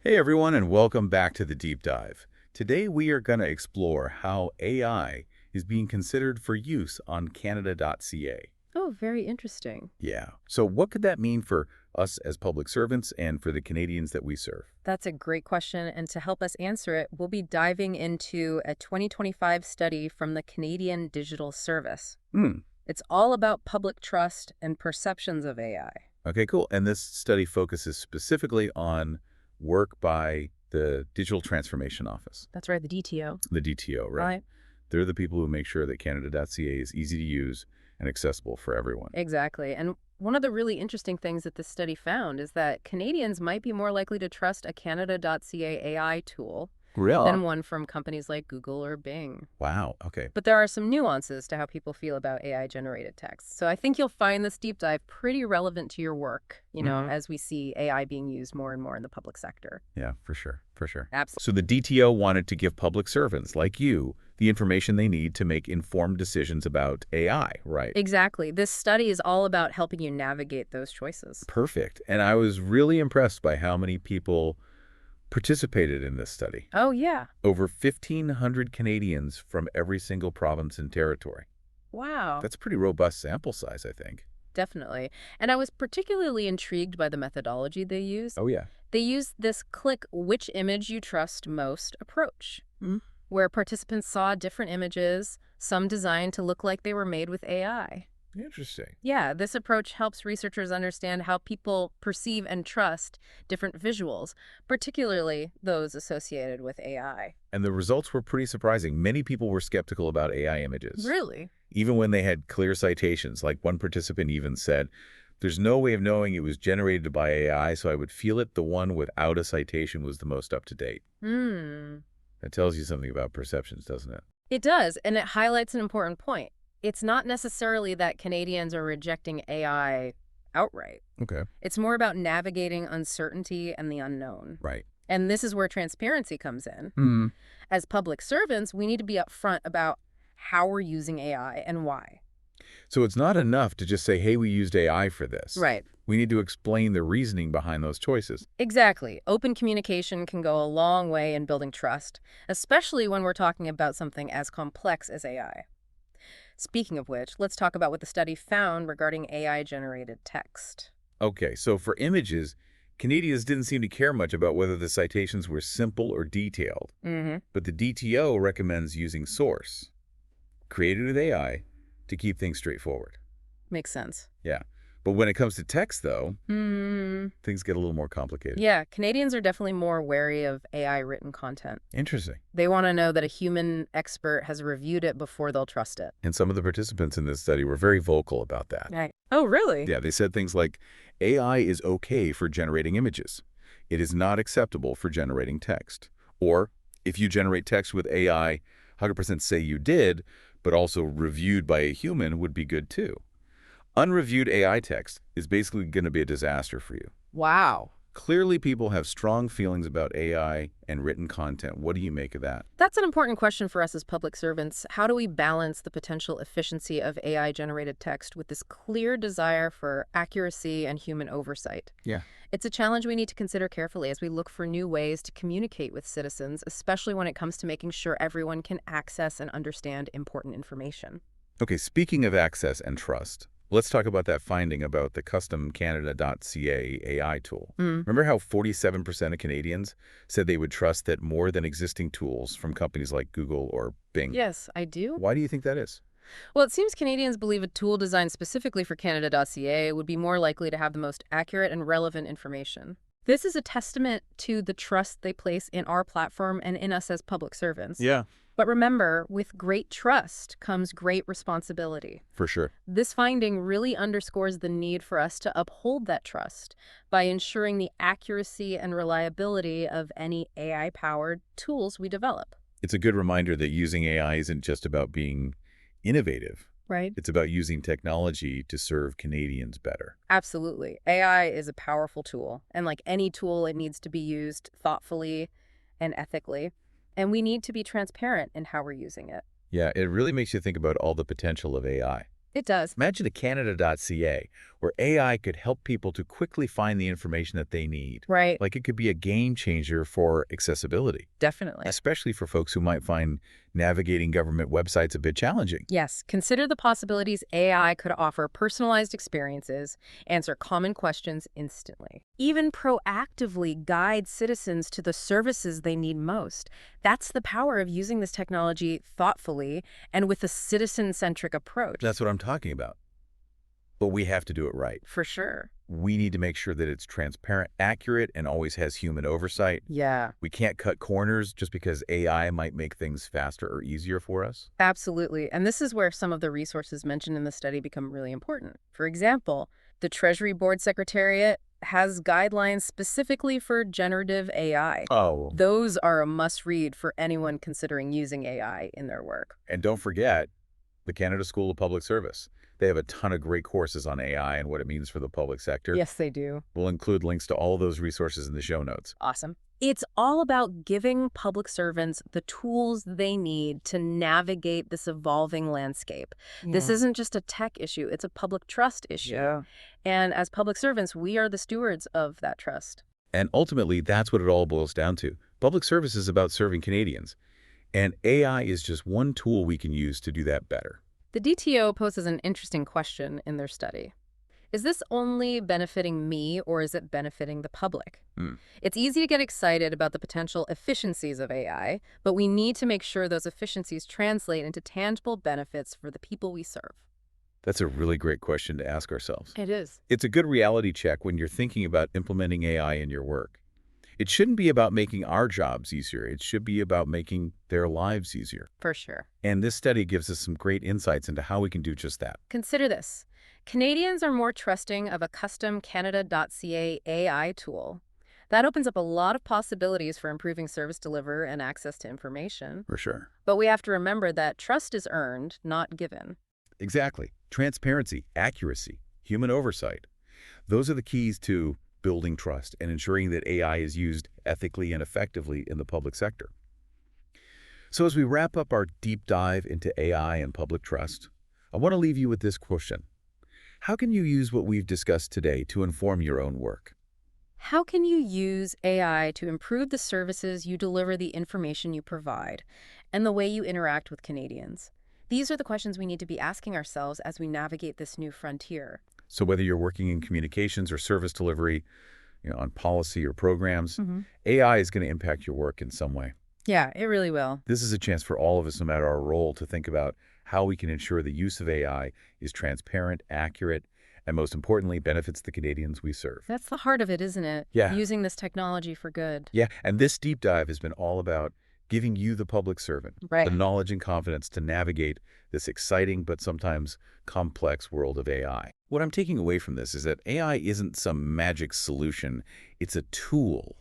Hey everyone, and welcome back to the Deep Dive. Today we are going to explore how AI is being considered for use on Canada.ca. Oh, very interesting. Yeah. So what could that mean for us as public servants and for the Canadians that we serve? That's a great question. And to help us answer it, we'll be diving into a 2025 study from the Canadian Digital Service. Hmm. It's all about public trust and perceptions of AI. Okay, cool. And this study focuses specifically on work by the Digital Transformation Office, That's right, the DTO. the DTO, right? Right. They're the people who make sure that Canada.ca is easy to use and accessible for everyone. Exactly. And one of the really interesting things that this study found is that Canadians might be more likely to trust a Canada.ca AI tool Really? than one from companies like Google or Bing. Wow. Okay. But there are some nuances to how people feel about AI-generated text. So I think you'll find this deep dive pretty relevant to your work, as we see AI being used more and more in the public sector. Yeah, for sure, for sure. Absolutely. So the DTO wanted to give public servants like you the information they need to make informed decisions about AI, right? Exactly. This study is all about helping you navigate those choices. Perfect. And I was really impressed by how many people participated in this study. Oh, yeah. Over 1,500 Canadians from every single province and territory. Wow. That's a pretty robust sample size, I think. Definitely. And I was particularly intrigued by the methodology they used. Oh, yeah. They used this click which image you trust most approach, where participants saw different images, some designed to look like they were made with AI. Interesting. Yeah, this approach helps researchers understand how people perceive and trust different visuals, particularly those associated with AI. And the results were pretty surprising. Many people were skeptical about AI images, Really? even when they had clear citations. Like one participant even said, there's no way of knowing it was generated by AI, so I would feel it the one without a citation was the most up to date. Hmm. That tells you something about perceptions, doesn't it? It does, and it highlights an important point. It's not necessarily that Canadians are rejecting AI outright. Okay. It's more about navigating uncertainty and the unknown. Right. And this is where transparency comes in. Hmm. As public servants, we need to be upfront about how we're using AI and why. So it's not enough to just say, hey, we used AI for this. Right. We need to explain the reasoning behind those choices. Exactly. Open communication can go a long way in building trust, especially when we're talking about something as complex as AI. Speaking of which, let's talk about what the study found regarding AI-generated text. Okay, so for images, Canadians didn't seem to care much about whether the citations were simple or detailed. Mm-hmm. But the DTO recommends using source, created with AI, to keep things straightforward. Makes sense. Yeah. But when it comes to text, though, Hmm. things get a little more complicated. Yeah, Canadians are definitely more wary of AI-written content. Interesting. They want to know that a human expert has reviewed it before they'll trust it. And some of the participants in this study were very vocal about that. Right. Oh, really? Yeah, they said things like, AI is okay for generating images. It is not acceptable for generating text. Or, if you generate text with AI, 100% say you did, but also reviewed by a human would be good too. Unreviewed AI text is basically going to be a disaster for you. Wow. Clearly, people have strong feelings about AI and written content. What do you make of that? That's an important question for us as public servants. How do we balance the potential efficiency of AI-generated text with this clear desire for accuracy and human oversight? Yeah. It's a challenge we need to consider carefully as we look for new ways to communicate with citizens, especially when it comes to making sure everyone can access and understand important information. Okay, speaking of access and trust, let's talk about that finding about the custom Canada.ca AI tool. Remember how 47% of Canadians said they would trust that more than existing tools from companies like Google or Bing? Yes, I do. Why do you think that is? Well, it seems Canadians believe a tool designed specifically for Canada.ca would be more likely to have the most accurate and relevant information. This is a testament to the trust they place in our platform and in us as public servants. Yeah, But remember, with great trust comes great responsibility. for sure. This finding really underscores the need for us to uphold that trust by ensuring the accuracy and reliability of any AI-powered tools we develop. It's a good reminder that using AI isn't just about being innovative. Right? It's about using technology to serve Canadians better. Absolutely. AI is a powerful tool, and like any tool, it needs to be used thoughtfully and ethically. And we need to be transparent in how we're using it. Yeah, it really makes you think about all the potential of AI. It does. Imagine a Canada.ca, where AI could help people to quickly find the information that they need. Right. Like it could be a game changer for accessibility, Definitely. especially for folks who might find navigating government websites a bit challenging. Yes, consider the possibilities AI could offer personalized experiences, answer common questions instantly, even proactively guide citizens to the services they need most. That's the power of using this technology thoughtfully and with a citizen-centric approach. That's what I'm talking about. But we have to do it right. For sure. We need to make sure that it's transparent, accurate, and always has human oversight. Yeah, We can't cut corners just because AI might make things faster or easier for us. absolutely. And this is where some of the resources mentioned in the study become really important. For example, the Treasury Board Secretariat has guidelines specifically for generative AI. Oh, Those are a must-read for anyone considering using AI in their work. and don't forget the Canada School of Public Service. They have a ton of great courses on AI and what it means for the public sector. Yes, they do. We'll include links to all those resources in the show notes. Awesome. It's all about giving public servants the tools they need to navigate this evolving landscape. This Yeah. isn't just a tech issue, it's a public trust issue. Yeah. And as public servants, we are the stewards of that trust. And ultimately, that's what it all boils down to. Public service is about serving Canadians, and AI is just one tool we can use to do that better. The DTO poses an interesting question in their study. Is this only benefiting me or is it benefiting the public? Hmm. It's easy to get excited about the potential efficiencies of AI, but we need to make sure those efficiencies translate into tangible benefits for the people we serve. That's a really great question to ask ourselves. It is. It's a good reality check when you're thinking about implementing AI in your work. It shouldn't be about making our jobs easier. It should be about making their lives easier. For sure. And this study gives us some great insights into how we can do just that. Consider this. Canadians are more trusting of a custom Canada.ca AI tool. That opens up a lot of possibilities for improving service delivery and access to information. For sure. But we have to remember that trust is earned, not given. Exactly. Transparency, accuracy, human oversight. Those are the keys to building trust and ensuring that AI is used ethically and effectively in the public sector. So as we wrap up our deep dive into AI and public trust, I want to leave you with this question. How can you use what we've discussed today to inform your own work? How can you use AI to improve the services you deliver, the information you provide, and the way you interact with Canadians? These are the questions we need to be asking ourselves as we navigate this new frontier. So whether you're working in communications or service delivery, on policy or programs, AI is going to impact your work in some way. Yeah, it really will. This is a chance for all of us, no matter our role, to think about how we can ensure the use of AI is transparent, accurate, and most importantly, benefits the Canadians we serve. That's the heart of it, isn't it? Yeah. Using this technology for good. Yeah, and this deep dive has been all about giving you, the public servant, Right. the knowledge and confidence to navigate this exciting but sometimes complex world of AI. What I'm taking away from this is that AI isn't some magic solution. It's a tool.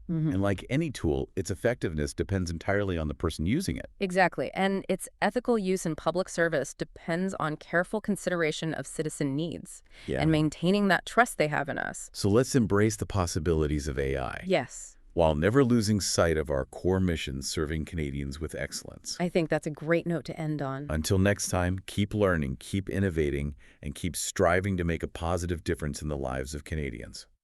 And like any tool, its effectiveness depends entirely on the person using it. Exactly. And its ethical use in public service depends on careful consideration of citizen needs and maintaining that trust they have in us. So let's embrace the possibilities of AI Yes, while never losing sight of our core mission serving Canadians with excellence. I think that's a great note to end on. Until next time, keep learning, keep innovating, and keep striving to make a positive difference in the lives of Canadians.